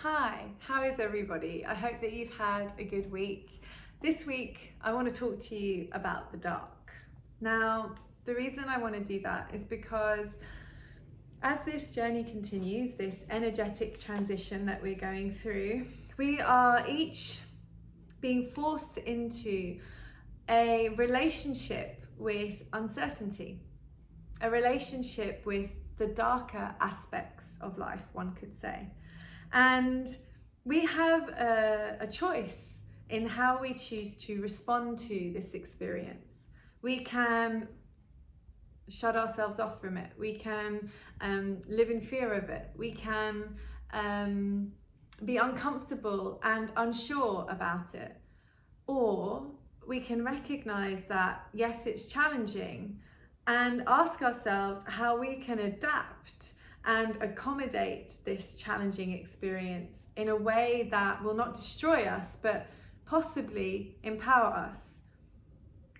Hi, how is everybody? I hope that you've had a good week. This week, I want to talk to you about the dark. Now, the reason I want to do that is because as this journey continues, this energetic transition that we're going through, we are each being forced into a relationship with uncertainty, a relationship with the darker aspects of life, one could say. And we have a choice in how we choose to respond to this experience. We can shut ourselves off from it. We can live in fear of it. We can be uncomfortable and unsure about it. Or we can recognize that, yes, it's challenging, and ask ourselves how we can adapt and accommodate this challenging experience in a way that will not destroy us, but possibly empower us.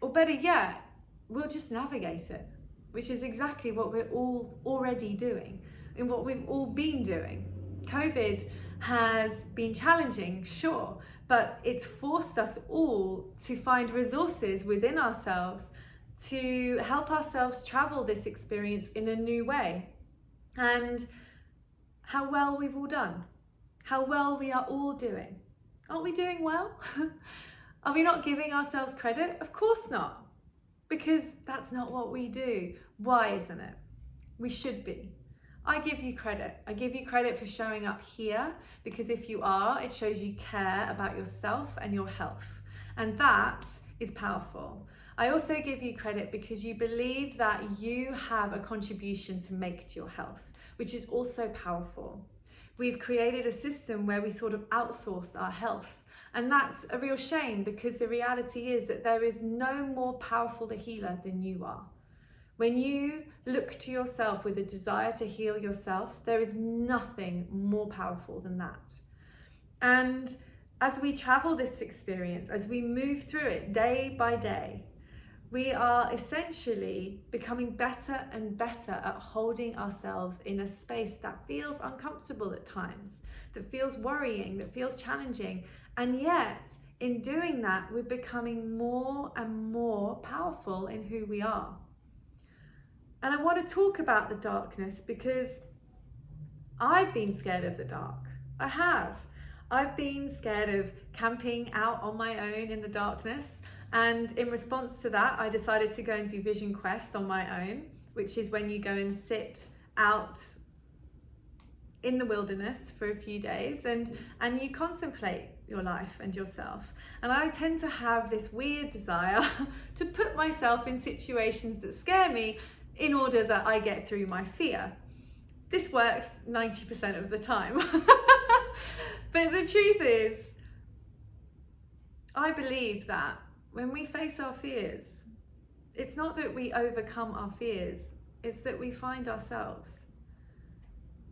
Or better yet, we'll just navigate it, which is exactly what we're all already doing and what we've all been doing. COVID has been challenging, sure, but it's forced us all to find resources within ourselves to help ourselves travel this experience in a new way. And how well we've all done, how well we are all doing. Aren't we doing well? Are we not giving ourselves credit? Of course not, because that's not what we do. Why isn't it? We should be. I give you credit. I give you credit for showing up here, because if you are, it shows you care about yourself and your health. And that is powerful. I also give you credit because you believe that you have a contribution to make to your health, which is also powerful. We've created a system where we sort of outsource our health. And that's a real shame, because the reality is that there is no more powerful a healer than you are. When you look to yourself with a desire to heal yourself, there is nothing more powerful than that. And as we travel this experience, as we move through it day by day, we are essentially becoming better and better at holding ourselves in a space that feels uncomfortable at times, that feels worrying, that feels challenging. And yet, in doing that, we're becoming more and more powerful in who we are. And I want to talk about the darkness because I've been scared of the dark. I have. I've been scared of camping out on my own in the darkness. And in response to that, I decided to go and do Vision Quest on my own, which is when you go and sit out in the wilderness for a few days and you contemplate your life and yourself. And I tend to have this weird desire to put myself in situations that scare me in order that I get through my fear. This works 90% of the time. But the truth is, I believe that when we face our fears, it's not that we overcome our fears, it's that we find ourselves.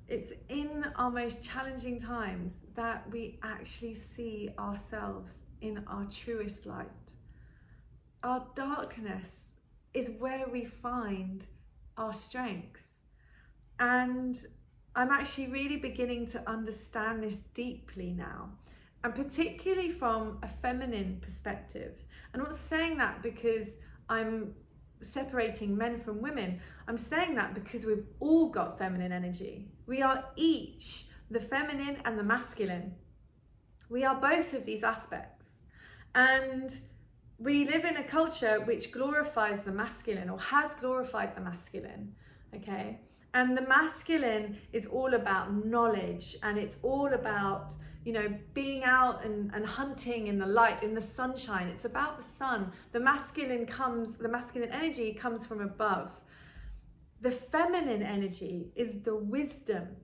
It's in our most challenging times that we actually see ourselves in our truest light. Our darkness is where we find our strength. And I'm actually really beginning to understand this deeply now, and particularly from a feminine perspective. I'm not saying that because I'm separating men from women. I'm saying that because we've all got feminine energy. We are each the feminine and the masculine. We are both of these aspects. And we live in a culture which glorifies the masculine, or has glorified the masculine, okay? And the masculine is all about knowledge, and it's all about, being out and hunting in the light, in the sunshine. It's about the sun. The masculine energy comes from above. The feminine energy is the wisdom.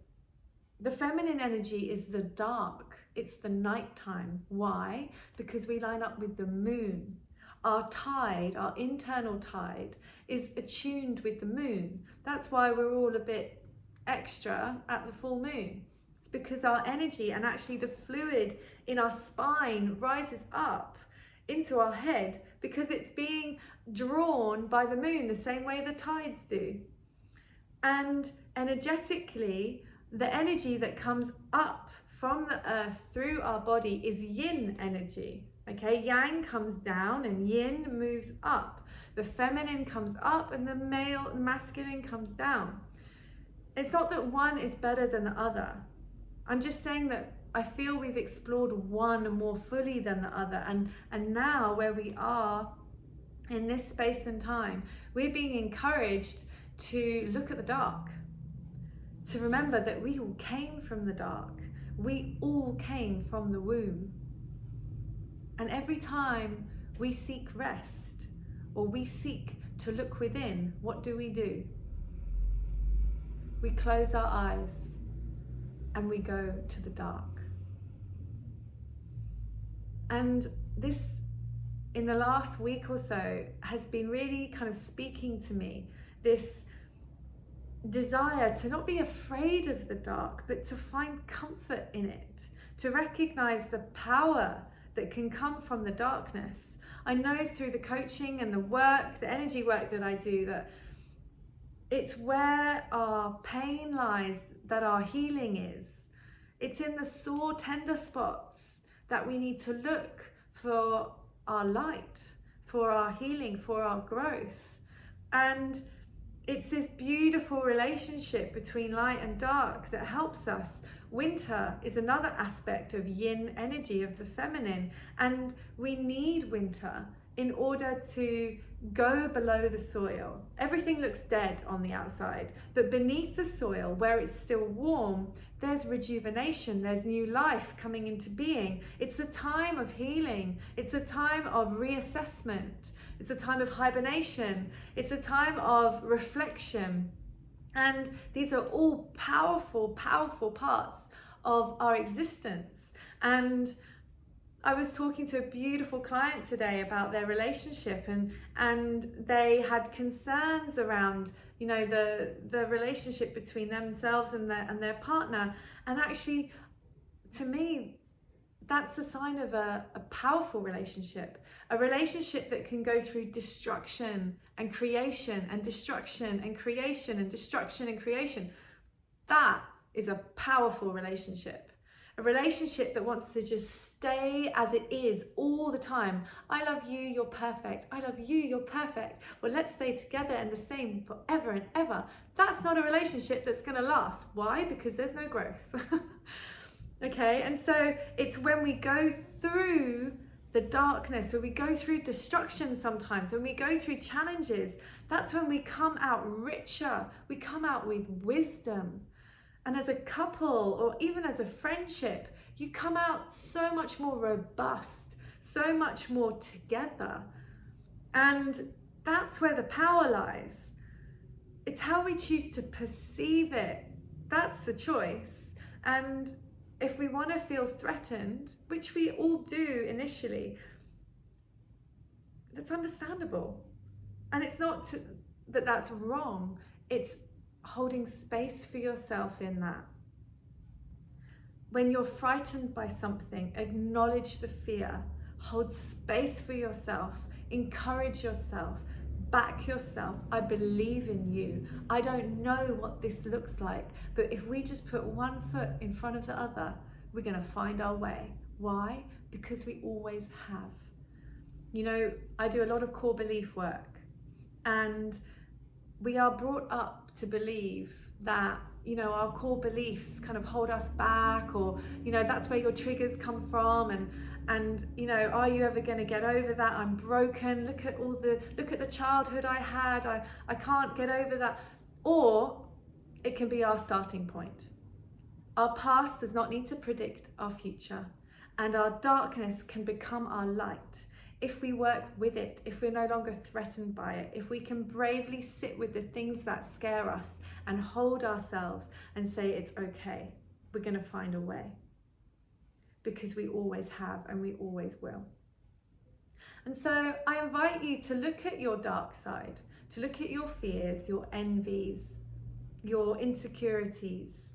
The feminine energy is the dark. It's the nighttime. Why? Because we line up with the moon. Our tide, our internal tide, is attuned with the moon. That's why we're all a bit extra at the full moon. It's because our energy and actually the fluid in our spine rises up into our head because it's being drawn by the moon the same way the tides do. And energetically, the energy that comes up from the earth through our body is yin energy. Okay, yang comes down and yin moves up. The feminine comes up and the masculine comes down. It's not that one is better than the other. I'm just saying that I feel we've explored one more fully than the other. And now where we are in this space and time, we're being encouraged to look at the dark, to remember that we all came from the dark. We all came from the womb. And every time we seek rest or we seek to look within, what do? We close our eyes and we go to the dark. And this, in the last week or so, has been really kind of speaking to me, this desire to not be afraid of the dark, but to find comfort in it, to recognize the power that can come from the darkness. I know through the coaching and the work, the energy work that I do, that it's where our pain lies, that our healing is. It's in the sore, tender spots that we need to look for our light, for our healing, for our growth. And it's this beautiful relationship between light and dark that helps us. Winter is another aspect of yin energy, of the feminine, and we need winter in order to go below the soil. Everything looks dead on the outside, but beneath the soil, where it's still warm, there's rejuvenation, there's new life coming into being. It's a time of healing. It's a time of reassessment. It's a time of hibernation. It's a time of reflection. And these are all powerful, powerful parts of our existence. And I was talking to a beautiful client today about their relationship, and they had concerns around, you know, the relationship between themselves and their partner. And actually, to me, that's a sign of a powerful relationship, a relationship that can go through destruction and creation and destruction and creation and destruction and creation. That is a powerful relationship. A relationship that wants to just stay as it is all the time. I love you, you're perfect. I love you, you're perfect. Well, let's stay together and the same forever and ever. That's not a relationship that's going to last. Why? Because there's no growth. Okay, and so it's when we go through the darkness, when we go through destruction sometimes, when we go through challenges, that's when we come out richer. We come out with wisdom. And as a couple, or even as a friendship, you come out so much more robust, so much more together. And that's where the power lies. It's how we choose to perceive it. That's the choice. And if we want to feel threatened, which we all do initially, that's understandable. And it's not that that's wrong. It's holding space for yourself in that. When you're frightened by something, acknowledge the fear, hold space for yourself, encourage yourself, back yourself. I believe in you. I don't know what this looks like, but if we just put one foot in front of the other, we're going to find our way. Why? Because we always have. You know, I do a lot of core belief work, and we are brought up to believe that, you know, our core beliefs kind of hold us back, or, you know, that's where your triggers come from, and you know, are you ever going to get over that? I'm broken. Look at the childhood I had. I can't get over that. Or it can be our starting point. Our past does not need to predict our future, and our darkness can become our light if we work with it, if we're no longer threatened by it, if we can bravely sit with the things that scare us and hold ourselves and say, it's okay, we're going to find a way. Because we always have, and we always will. And so I invite you to look at your dark side, to look at your fears, your envies, your insecurities,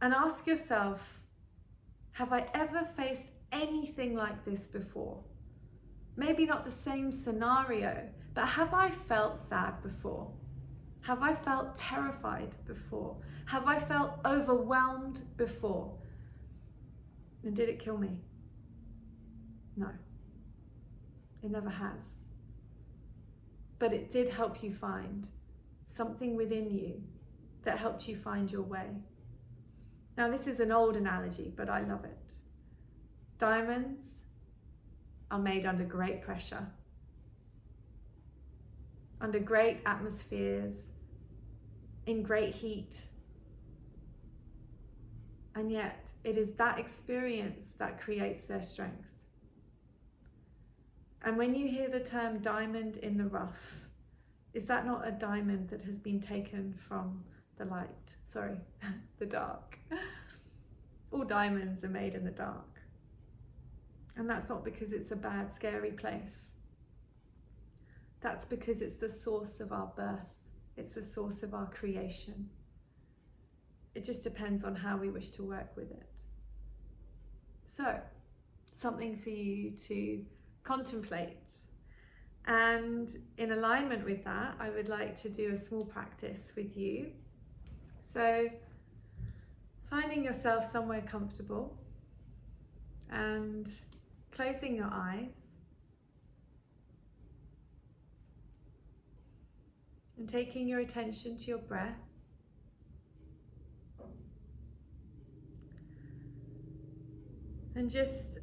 and ask yourself, have I ever faced anything like this before? Maybe not the same scenario, but have I felt sad before? Have I felt terrified before? Have I felt overwhelmed before? And did it kill me? No, it never has. But it did help you find something within you that helped you find your way. Now, this is an old analogy, but I love it. Diamonds are made under great pressure, under great atmospheres, in great heat. And yet, it is that experience that creates their strength. And when you hear the term diamond in the rough, is that not a diamond that has been taken from the light? Sorry, the dark. All diamonds are made in the dark. And that's not because it's a bad, scary place. That's because it's the source of our birth. It's the source of our creation. It just depends on how we wish to work with it. So, something for you to contemplate. And in alignment with that, I would like to do a small practice with you. So, finding yourself somewhere comfortable and closing your eyes and taking your attention to your breath. And just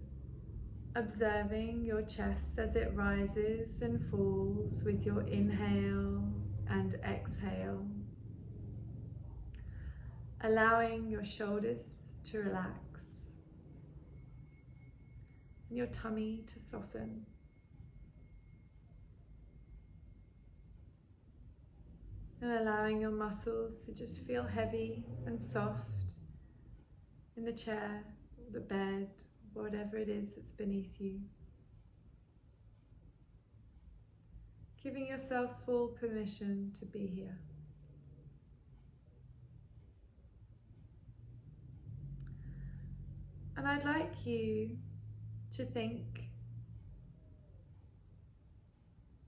observing your chest as it rises and falls with your inhale and exhale. Allowing your shoulders to relax and your tummy to soften. And allowing your muscles to just feel heavy and soft in the chair, the bed, whatever it is that's beneath you. Giving yourself full permission to be here. And I'd like you to think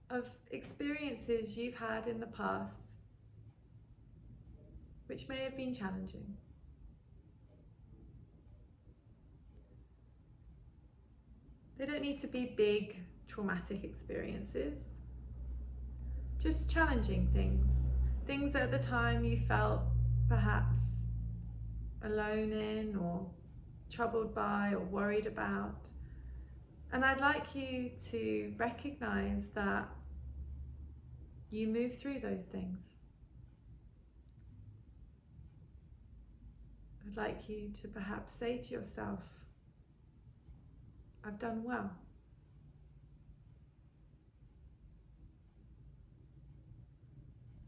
of experiences you've had in the past which may have been challenging. They don't need to be big, traumatic experiences. Just challenging things. Things that at the time you felt perhaps alone in or troubled by or worried about. And I'd like you to recognize that you move through those things. I'd like you to perhaps say to yourself, I've done well.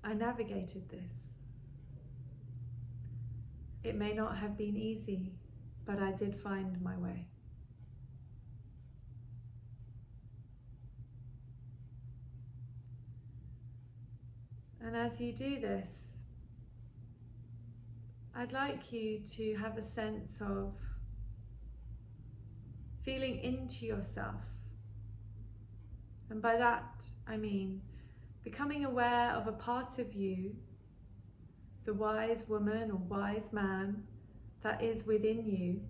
I navigated this. It may not have been easy, but I did find my way. And as you do this, I'd like you to have a sense of feeling into yourself. And by that, I mean becoming aware of a part of you, the wise woman or wise man that is within you,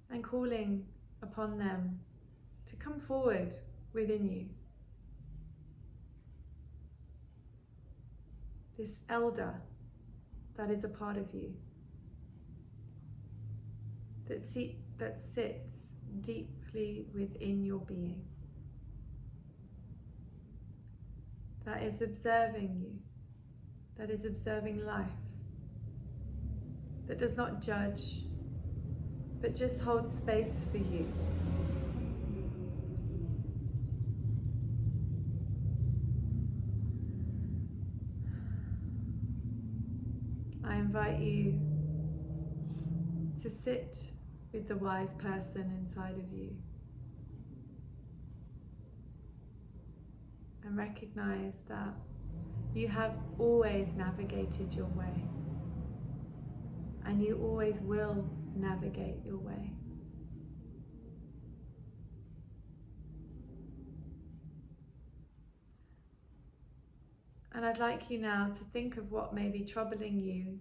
and calling upon them to come forward within you. This elder that is a part of you, that sits deeply within your being, that is observing you, that is observing life, that does not judge, but just holds space for you. I invite you to sit with the wise person inside of you and recognize that you have always navigated your way and you always will navigate your way. And I'd like you now to think of what may be troubling you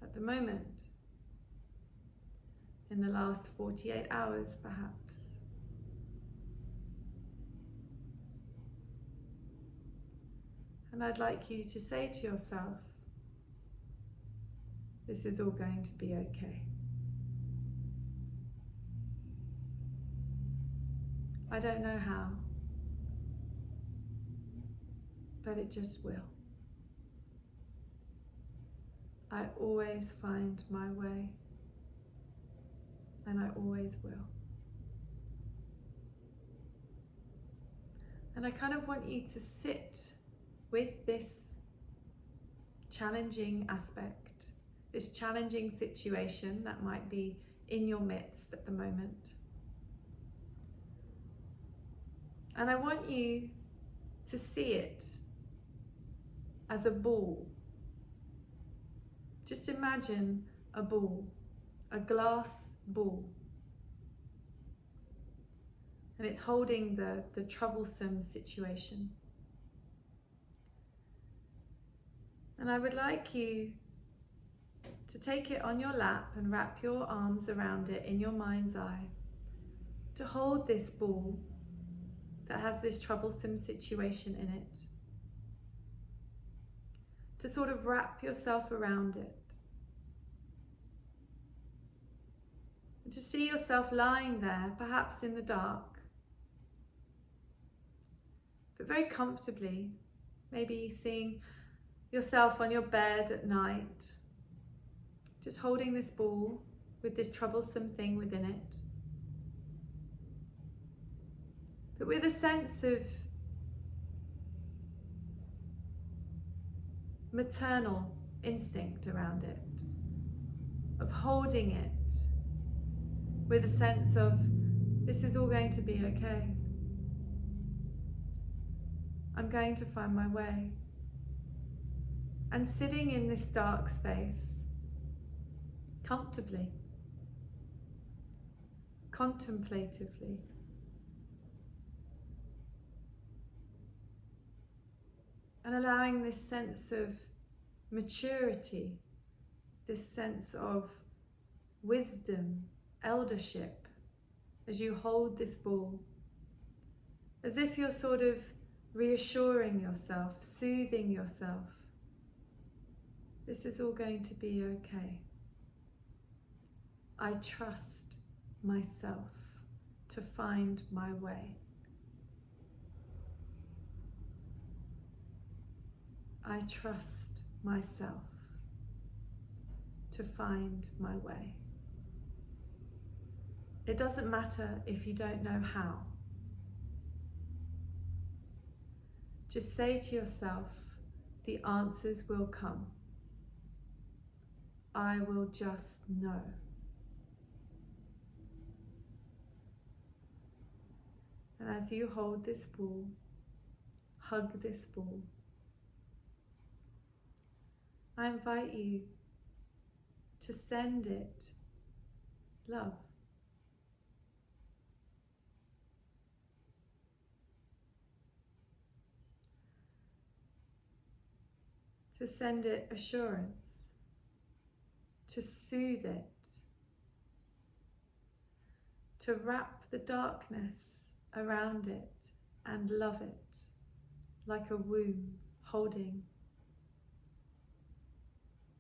at the moment, in the last 48 hours perhaps. And I'd like you to say to yourself, this is all going to be okay. I don't know how, but it just will. I always find my way, and I always will. And I kind of want you to sit with this challenging aspect, this challenging situation that might be in your midst at the moment. And I want you to see it as a ball. Just imagine a ball, a glass ball. And it's holding the troublesome situation. And I would like you to take it on your lap and wrap your arms around it in your mind's eye, to hold this ball that has this troublesome situation in it, to sort of wrap yourself around it, and to see yourself lying there, perhaps in the dark, but very comfortably, maybe seeing yourself on your bed at night, just holding this ball with this troublesome thing within it, but with a sense of maternal instinct around it, of holding it with a sense of, this is all going to be okay. I'm going to find my way. And sitting in this dark space, comfortably, contemplatively, and allowing this sense of maturity, this sense of wisdom, eldership, as you hold this ball, as if you're sort of reassuring yourself, soothing yourself. This is all going to be okay. I trust myself to find my way. I trust myself to find my way. It doesn't matter if you don't know how. Just say to yourself, the answers will come. I will just know. And as you hold this ball, hug this ball, I invite you to send it love. To send it assurance, to soothe it, to wrap the darkness around it and love it like a womb holding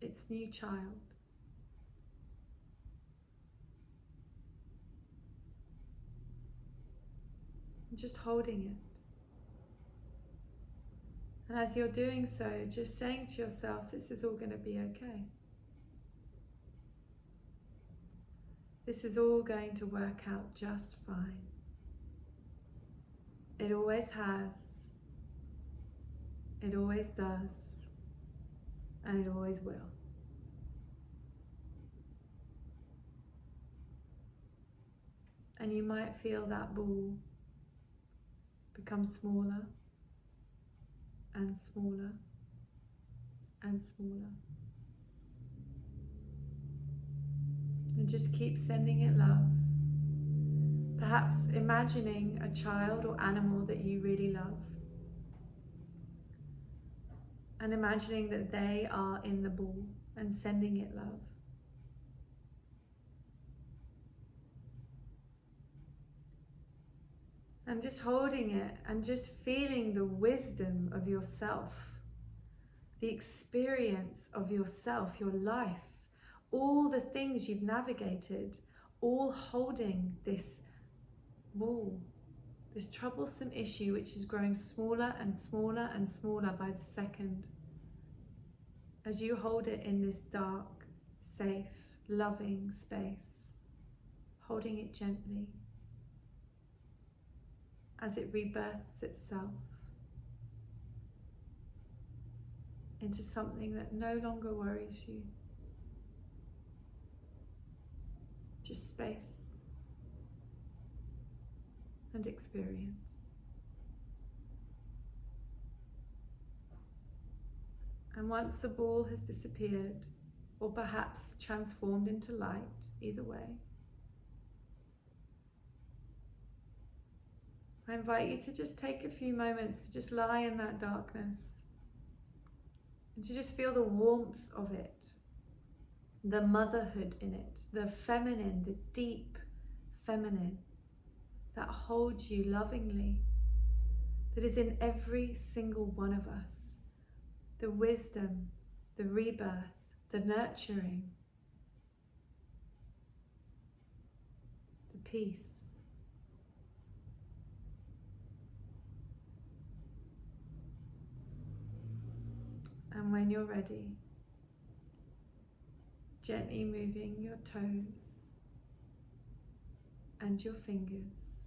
its new child. And just holding it. And as you're doing so, just saying to yourself, this is all going to be okay. This is all going to work out just fine. It always has. It always does. And it always will. And you might feel that ball become smaller and smaller and smaller. And just keep sending it love. Perhaps imagining a child or animal that you really love. and imagining that they are in the ball and sending it love. And just holding it and just feeling the wisdom of yourself, the experience of yourself, your life, all the things you've navigated, all holding this ball, this troublesome issue which is growing smaller and smaller and smaller by the second. As you hold it in this dark, safe, loving space, holding it gently as it rebirths itself into something that no longer worries you. Just space and experience. And once the ball has disappeared, or perhaps transformed into light, either way, I invite you to just take a few moments to just lie in that darkness and to just feel the warmth of it, the motherhood in it, the feminine, the deep feminine that holds you lovingly, that is in every single one of us. The wisdom, the rebirth, the nurturing, the peace. And when you're ready, gently moving your toes and your fingers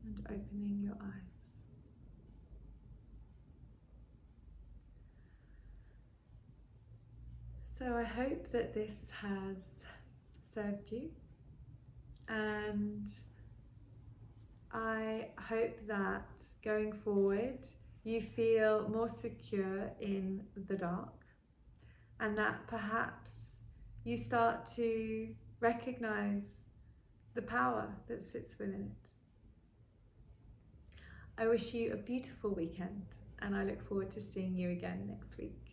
and opening your eyes. So I hope that this has served you, and I hope that going forward you feel more secure in the dark, and that perhaps you start to recognize the power that sits within it. I wish you a beautiful weekend, and I look forward to seeing you again next week.